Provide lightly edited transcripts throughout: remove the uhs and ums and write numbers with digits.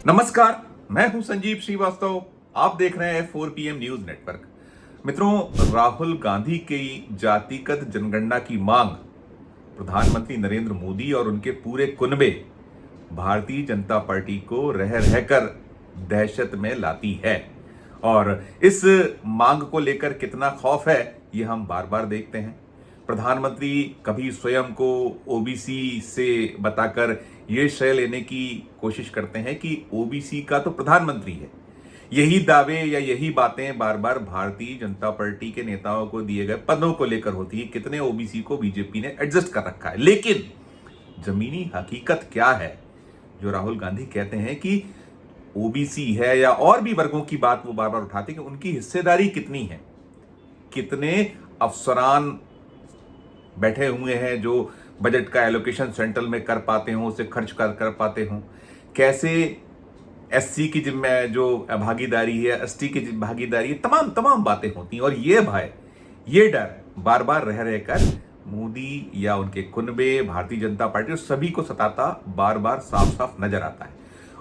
नमस्कार, मैं हूं संजीव श्रीवास्तव। आप देख रहे हैं 4PM न्यूज नेटवर्क। मित्रों, राहुल गांधी की जातिगत जनगणना की मांग प्रधानमंत्री नरेंद्र मोदी और उनके पूरे कुनबे भारतीय जनता पार्टी को रह रहकर दहशत में लाती है। और इस मांग को लेकर कितना खौफ है, ये हम बार बार देखते हैं। प्रधानमंत्री कभी स्वयं को ओबीसी से बताकर ये श्रेय लेने की कोशिश करते हैं कि ओबीसी का तो प्रधानमंत्री है। यही दावे या यही बातें बार बार भारतीय जनता पार्टी के नेताओं को दिए गए पदों को लेकर होती है। कितने ओबीसी को बीजेपी ने एडजस्ट कर रखा है, लेकिन जमीनी हकीकत क्या है? जो राहुल गांधी कहते हैं कि ओबीसी है या और भी वर्गों की बात वो बार बार उठाते हैं कि उनकी हिस्सेदारी कितनी है। कितने अफसरान बैठे हुए हैं जो बजट का एलोकेशन सेंट्रल में कर पाते हों, उसे खर्च कर पाते हों। कैसे एससी की जिम्मे जो भागीदारी है, एसटी की भागीदारी है, तमाम बातें होती हैं। और ये भय, ये डर बार बार रह रहकर मोदी या उनके कुनबे, भारतीय जनता पार्टी और सभी को सताता बार बार साफ साफ नजर आता है।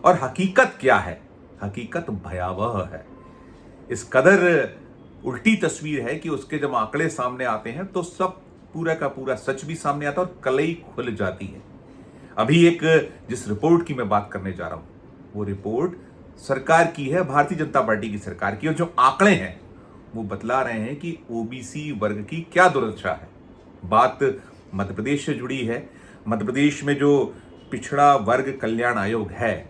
और हकीकत क्या है? हकीकत भयावह है। इस कदर उल्टी तस्वीर है कि उसके जब आंकड़े सामने आते हैं तो सब पूरा का पूरा सच भी सामने आता है और कलई खुल जाती है। अभी एक जिस रिपोर्ट की मैं बात करने जा रहा हूं, वो रिपोर्ट सरकार की है, भारतीय जनता पार्टी की सरकार की। और जो आंकड़े हैं वो बतला रहे हैं कि ओबीसी वर्ग की क्या दुर्दशा है। बात मध्य प्रदेश से जुड़ी है। मध्य प्रदेश में जो पिछड़ा वर्ग कल्याण आयोग है,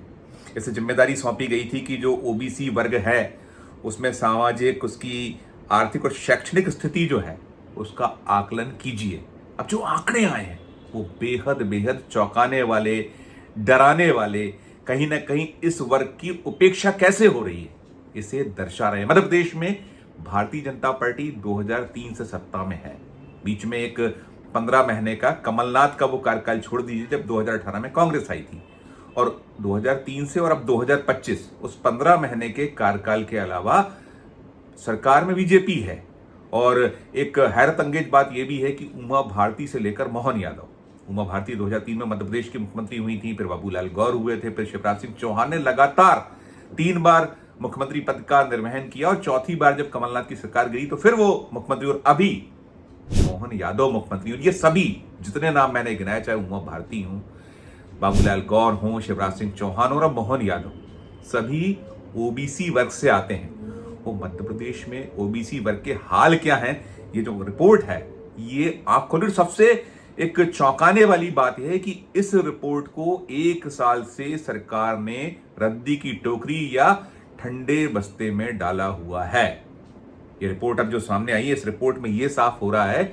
इसे जिम्मेदारी सौंपी गई थी कि जो ओबीसी वर्ग है उसमें सामाजिक, उसकी आर्थिक और शैक्षणिक स्थिति जो है उसका आकलन कीजिए। अब जो आंकड़े आए हैं वो बेहद बेहद चौंकाने वाले, डराने वाले, कहीं ना कहीं इस वर्ग की उपेक्षा कैसे हो रही है इसे दर्शा रहे हैं। मध्य प्रदेश में भारतीय जनता पार्टी 2003 से सत्ता में है। बीच में एक 15 महीने का कमलनाथ का वो कार्यकाल छोड़ दीजिए जब 2018 में कांग्रेस आई थी। और 2003 से और अब 2025, उस 15 महीने के कार्यकाल के अलावा सरकार में बीजेपी है। और एक हैरत अंगेज बात यह भी है कि उमा भारती से लेकर मोहन यादव, उमा भारती 2003 में मध्य प्रदेश की मुख्यमंत्री हुई थी, फिर बाबूलाल गौर हुए थे, फिर शिवराज सिंह चौहान ने लगातार 3 बार मुख्यमंत्री पद का निर्वहन किया और चौथी बार जब कमलनाथ की सरकार गई तो फिर वो मुख्यमंत्री, और अभी मोहन यादव मुख्यमंत्री। और ये सभी जितने नाम मैंने गिनाए, चाहे उमा भारती हूं, बाबूलाल गौर हों, शिवराज सिंह चौहान और अब मोहन यादव, सभी ओबीसी वर्ग से आते हैं। वो मध्य प्रदेश में ओबीसी वर्ग के हाल क्या हैं, ये जो रिपोर्ट है ये आंख खोले। सबसे एक चौंकाने वाली बात यह है कि इस रिपोर्ट को 1 साल से सरकार ने रद्दी की टोकरी या ठंडे बस्ते में डाला हुआ है। ये रिपोर्ट अब जो सामने आई है, इस रिपोर्ट में यह साफ हो रहा है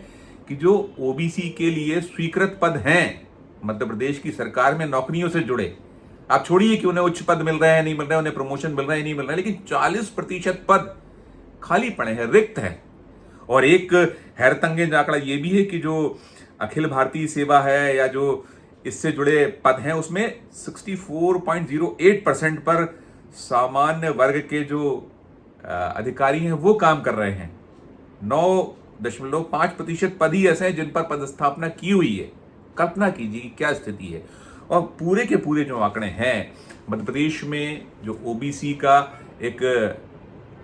कि जो ओबीसी के लिए स्वीकृत पद हैं मध्य प्रदेश की सरकार में नौकरियों से जुड़े, आप छोड़िए कि उन्हें उच्च पद मिल रहे हैं, नहीं मिल रहे हैं, उन्हें प्रमोशन मिल रहा है, नहीं मिल रहा है, लेकिन 40% पद खाली पड़े हैं, रिक्त हैं। और एक हैरतअंगेज आंकड़ा यह भी है कि जो अखिल भारतीय सेवा है या जो इससे जुड़े पद हैं उसमें 64.08% पर सामान्य वर्ग के जो अधिकारी हैं वो काम कर रहे हैं। 9.5% पद ही ऐसे हैं जिन पर पदस्थापना की हुई है। कल्पना कीजिए क्या स्थिति है। और पूरे के पूरे जो आंकड़े हैं, मध्य प्रदेश में जो ओबीसी का एक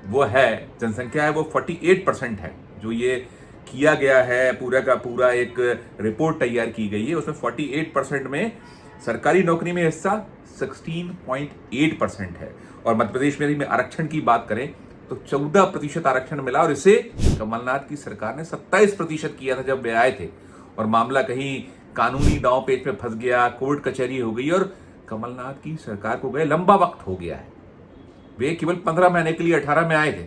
वो है, जनसंख्या है, वो 48% है। जो ये किया गया है, पूरा का पूरा एक रिपोर्ट तैयार की गई है, उसमें 48% में सरकारी नौकरी में हिस्सा 16.8% है। और मध्य प्रदेश में यदि आरक्षण की बात करें तो 14% आरक्षण मिला, और इसे कमलनाथ की सरकार ने 27% किया था जब वे आए थे। और मामला कहीं कानूनी दांव पेच में फंस गया, कोर्ट कचहरी हो गई और कमलनाथ की सरकार को गए लंबा वक्त हो गया है। वे केवल 15 महीने के लिए 18 में आए थे,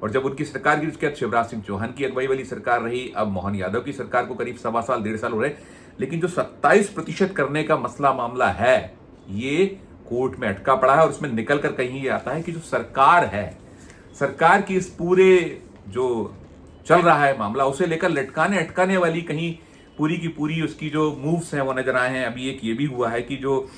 और जब उनकी सरकार की, उसके बाद शिवराज सिंह चौहान की अगुवाई वाली सरकार रही, अब मोहन यादव की सरकार को करीब 1.25 साल 1.5 साल हो रहे। लेकिन जो 27% करने का मसला मामला है ये कोर्ट में अटका पड़ा है। और उसमें निकल कर कहीं ये आता है कि जो सरकार है, सरकार की इस पूरे जो चल रहा है मामला, उसे लेकर लटकाने अटकाने वाली कहीं पूरी की पूरी उसकी जो मूव्स हैं वो नजर आए हैं। अभी एक ये भी हुआ है कि जो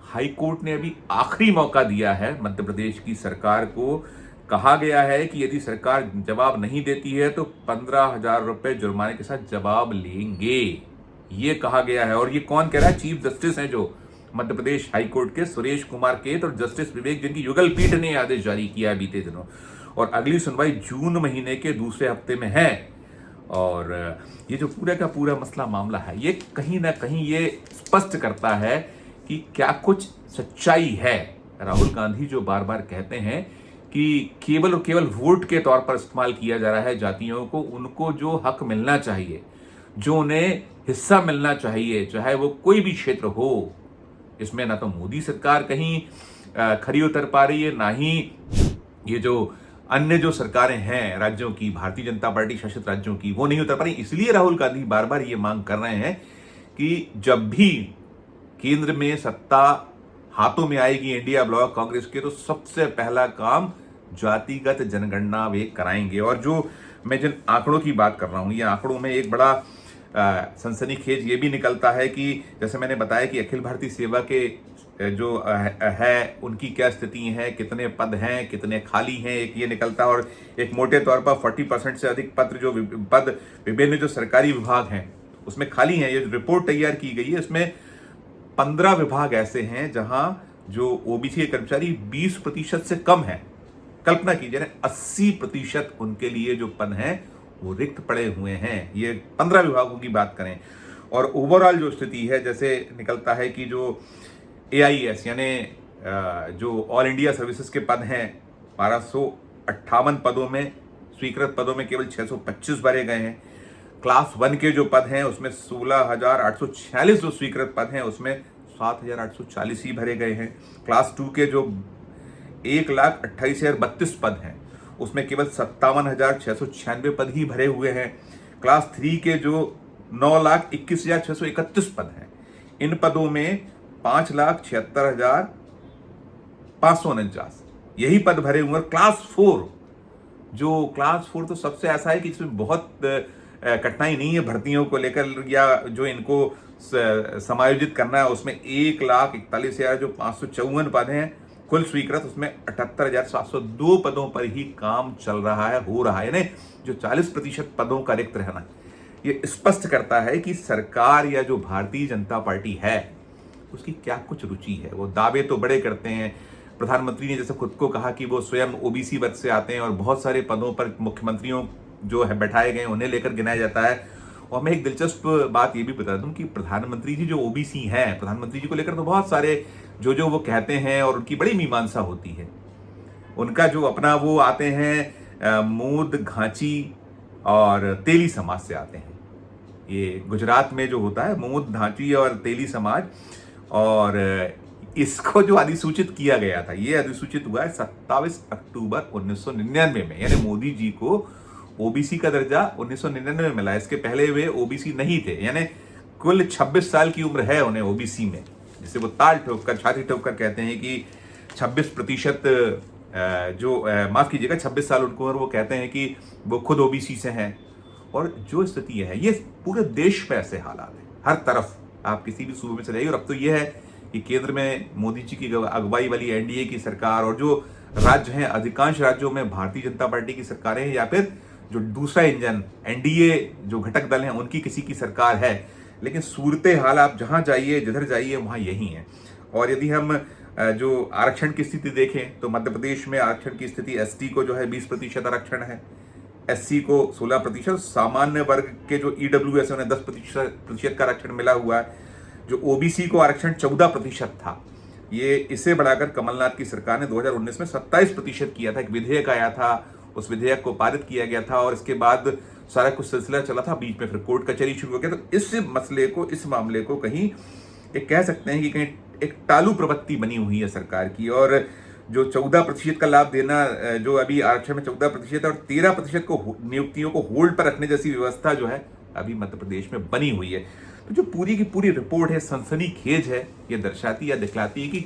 हाई कोर्ट ने अभी आखिरी मौका दिया है मध्य प्रदेश की सरकार को। कहा गया है कि यदि सरकार जवाब नहीं देती है तो 15,000 रुपए जुर्माने के साथ जवाब लेंगे, ये कहा गया है। और ये कौन कह रहा है? चीफ जस्टिस हैं जो मध्य प्रदेश हाईकोर्ट के सुरेश कुमार केत और जस्टिस विवेक जैन की युगल पीठ ने आदेश जारी किया बीते दिनों, और अगली सुनवाई जून महीने के दूसरे हफ्ते में है। और ये जो पूरा का पूरा मसला मामला है, ये कहीं ना कहीं ये स्पष्ट करता है कि क्या कुछ सच्चाई है। राहुल गांधी जो बार बार कहते हैं कि केवल और केवल वोट के तौर पर इस्तेमाल किया जा रहा है जातियों को, उनको जो हक मिलना चाहिए, जो उन्हें हिस्सा मिलना चाहिए, चाहे वो कोई भी क्षेत्र हो, इसमें ना तो मोदी सरकार कहीं खरी उतर पा रही है, ना ही ये जो अन्य जो सरकारें हैं राज्यों की, भारतीय जनता पार्टी शासित राज्यों की, वो नहीं उतर पा रही। इसलिए राहुल गांधी बार बार ये मांग कर रहे हैं कि जब भी केंद्र में सत्ता हाथों में आएगी इंडिया ब्लॉक कांग्रेस के, तो सबसे पहला काम जातिगत जनगणना वे कराएंगे। और जो मैं जिन आंकड़ों की बात कर रहा हूं, ये आंकड़ों में एक बड़ा सनसनीखेज ये भी निकलता है कि जैसे मैंने बताया कि अखिल भारतीय सेवा के जो है उनकी क्या स्थिति है, कितने पद हैं, कितने खाली हैं, एक ये निकलता है। और एक मोटे तौर पर 40% से अधिक पद विभिन्न जो सरकारी विभाग हैं उसमें खाली हैं। ये जो रिपोर्ट तैयार की गई है इसमें 15 विभाग ऐसे हैं जहां जो ओबीसी के कर्मचारी 20% से कम है। कल्पना कीजिए ना, 80% उनके लिए जो पद हैं वो रिक्त पड़े हुए हैं। ये 15 विभागों की बात करें। और ओवरऑल जो स्थिति है, जैसे निकलता है कि जो AIS यानी जो ऑल इंडिया सर्विसेज के पद हैं 1258 पदों में, स्वीकृत पदों में केवल 625 भरे गए हैं। क्लास 1 के जो पद हैं उसमें 16,846 जो स्वीकृत पद हैं उसमें 7,840 ही भरे गए हैं। क्लास 2 के जो 1,28,032 पद हैं उसमें केवल 57,696 पद ही भरे हुए हैं। क्लास 3 के जो 9,21,631 पद हैं, इन पदों में 5,76,549 यही पद भरे हुए हैं। क्लास 4 तो सबसे ऐसा है कि इसमें बहुत कठिनाई नहीं है भर्तियों को लेकर, या जो इनको समायोजित करना है, उसमें 1,41,000 जो 554 पद हैं कुल स्वीकृत, उसमें 78,702 पदों पर ही काम चल रहा है, हो रहा है। यानी जो 40% पदों का रिक्त रहना, ये स्पष्ट करता है कि सरकार या जो भारतीय जनता पार्टी है उसकी क्या कुछ रुचि है। वो दावे तो बड़े करते हैं। प्रधानमंत्री ने जैसे खुद को कहा कि वो स्वयं ओबीसी वर्ग से आते हैं और बहुत सारे पदों पर मुख्यमंत्रियों जो है बैठाए गए उन्हें लेकर गिनाया जाता है। और मैं एक दिलचस्प बात ये भी बता दूं कि प्रधानमंत्री जी जो ओबीसी हैं, प्रधानमंत्री जी को लेकर तो बहुत सारे जो वो कहते हैं और उनकी बड़ी मीमांसा होती है। उनका जो अपना वो आते हैं मूद, घांची और तेली समाज से आते हैं। ये गुजरात में जो होता है मूद, घांची और तेली समाज, और इसको जो अधिसूचित किया गया था, ये अधिसूचित हुआ है 27 अक्टूबर 1999 में। यानी मोदी जी को ओबीसी का दर्जा 1999 में मिला। इसके पहले वे ओबीसी नहीं थे। यानी कुल 26 साल की उम्र है उन्हें ओबीसी में, जिसे वो ताल ठोककर, छाती ठोककर कहते हैं कि 26% माफ कीजिएगा 26 साल उनको, और वो कहते हैं कि वो खुद ओबीसी से हैं। और जो स्थिति है ये पूरे देश में ऐसे हालात है, हर तरफ आप किसी भी सूबे में चले जाइए। और अब तो ये है कि केंद्र में मोदी जी की अगुवाई वाली एनडीए की सरकार, और जो राज्य हैं अधिकांश राज्यों में भारतीय जनता पार्टी की सरकारें हैं, या फिर जो दूसरा इंजन एनडीए जो घटक दल हैं उनकी किसी की सरकार है। लेकिन सूरत हाल आप जहां जाइए, जिधर जाइए, वहां यही है। और यदि हम जो आरक्षण की स्थिति देखें तो मध्य प्रदेश में आरक्षण की स्थिति, एसटी को जो है 20% आरक्षण है, एससी को 16%, सामान्य वर्ग के जो ईडब्ल्यूएस है उन्हें 10% का आरक्षण मिला हुआ है। जो ओबीसी को आरक्षण 14% था, ये इसे बढ़ाकर कमलनाथ की सरकार ने 2019 में 27% किया था। एक विधेयक आया था, उस विधेयक को पारित किया गया था, और इसके बाद सारा कुछ सिलसिला चला था। बीच में फिर कोर्ट कचहरी शुरू हो गया। तो इस मसले को, इस मामले को कहीं एक कह सकते हैं कि कहीं एक टालू प्रवृत्ति बनी हुई है सरकार की। और जो 14% का लाभ देना, जो अभी आरक्षण में 14% और 13% को नियुक्तियों को होल्ड पर रखने जैसी व्यवस्था जो है अभी मध्य प्रदेश में बनी हुई है। तो जो पूरी की पूरी रिपोर्ट है सनसनीखेज है। ये दर्शाती या दिखलाती है कि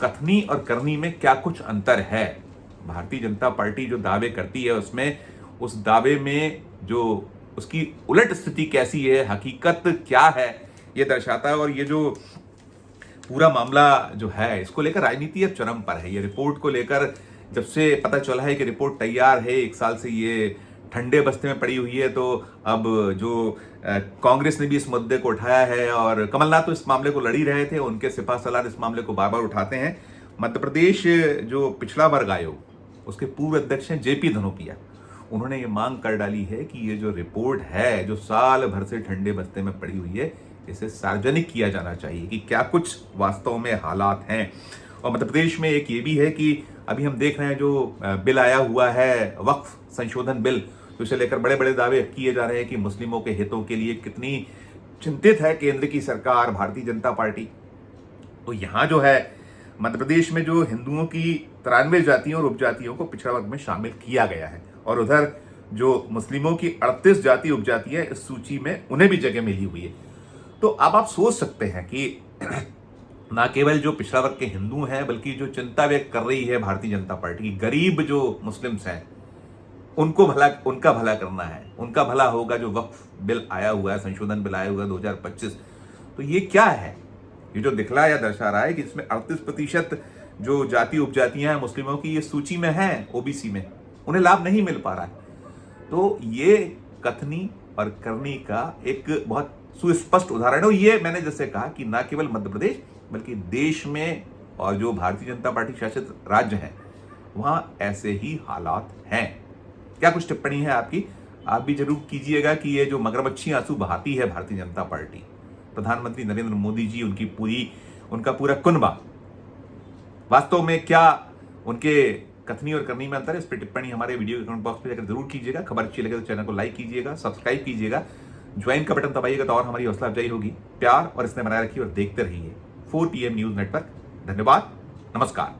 कथनी और करनी में क्या कुछ अंतर है। भारतीय जनता पार्टी जो दावे करती है उसमें, उस दावे में जो उसकी उलट स्थिति कैसी है, हकीकत क्या है, ये दर्शाता है। और ये जो पूरा मामला जो है, इसको लेकर राजनीति अब चरम पर है। ये रिपोर्ट को लेकर जब से पता चला है कि रिपोर्ट तैयार है, 1 साल से ये ठंडे बस्ते में पड़ी हुई है। तो अब जो कांग्रेस ने भी इस मुद्दे को उठाया है और कमलनाथ तो इस मामले को लड़ी रहे थे, उनके सिपह सलार इस मामले को बार बार उठाते हैं। मध्य प्रदेश जो पिछड़ा वर्ग आयोग उसके पूर्व अध्यक्ष हैं जेपी धनोपिया, उन्होंने ये मांग कर डाली है कि ये जो रिपोर्ट है जो साल भर से ठंडे बस्ते में पड़ी हुई है, इसे सार्वजनिक किया जाना चाहिए कि क्या कुछ वास्तव में हालात हैं। और मध्य प्रदेश में एक ये भी है कि अभी हम देख रहे हैं जो बिल आया हुआ है वक्फ संशोधन बिल, तो इसे लेकर बड़े बड़े दावे किए जा रहे हैं कि मुस्लिमों के हितों के लिए कितनी चिंतित है केंद्र की सरकार, भारतीय जनता पार्टी। तो यहाँ जो है मध्य प्रदेश में जो हिंदुओं की 93 जातियों और उपजातियों को पिछड़ा वर्ग में शामिल किया गया है, और उधर जो मुस्लिमों की 38 जाति उपजातियां इस सूची में उन्हें भी जगह मिली हुई है। तो अब आप सोच सकते हैं कि ना केवल जो पिछड़ा वर्ग के हिंदू हैं, बल्कि जो चिंता व्यक्त कर रही है भारतीय जनता पार्टी, गरीब जो मुस्लिम्स हैं उनका भला करना है, उनका भला होगा। जो वक्फ बिल आया हुआ है, संशोधन बिल आया हुआ है 2025, तो ये क्या है? ये जो दिखला या दर्शा रहा है कि इसमें 38% जो जाति उपजातियां हैं मुस्लिमों की ये सूची में हैं, ओबीसी में, उन्हें लाभ नहीं मिल पा रहा है। तो ये कथनी और करनी का एक बहुत सुस्पष्ट उदाहरण है। और ये मैंने जैसे कहा कि ना केवल मध्य प्रदेश बल्कि देश में और जो भारतीय जनता पार्टी शासित राज्य हैं वहां ऐसे ही हालात हैं। क्या कुछ टिप्पणी है आपकी? आप भी जरूर कीजिएगा कि ये जो मगरमच्छी आंसू बहाती है भारतीय जनता पार्टी, प्रधानमंत्री नरेंद्र मोदी जी, उनका पूरा कुनबा, वास्तव में क्या उनके कथनी और करनी में अंतर है? इस पर टिप्पणी हमारे वीडियो के कमेंट बॉक्स में जाकर जरूर कीजिएगा। खबर अच्छी लगे तो चैनल को लाइक कीजिएगा, सब्सक्राइब कीजिएगा, ज्वाइन का बटन दबाइएगा तो और हमारी हौसला अफजाई होगी। प्यार और इसने बनाए रखिए और देखते रहिए 4PM न्यूज नेटवर्क। धन्यवाद, नमस्कार।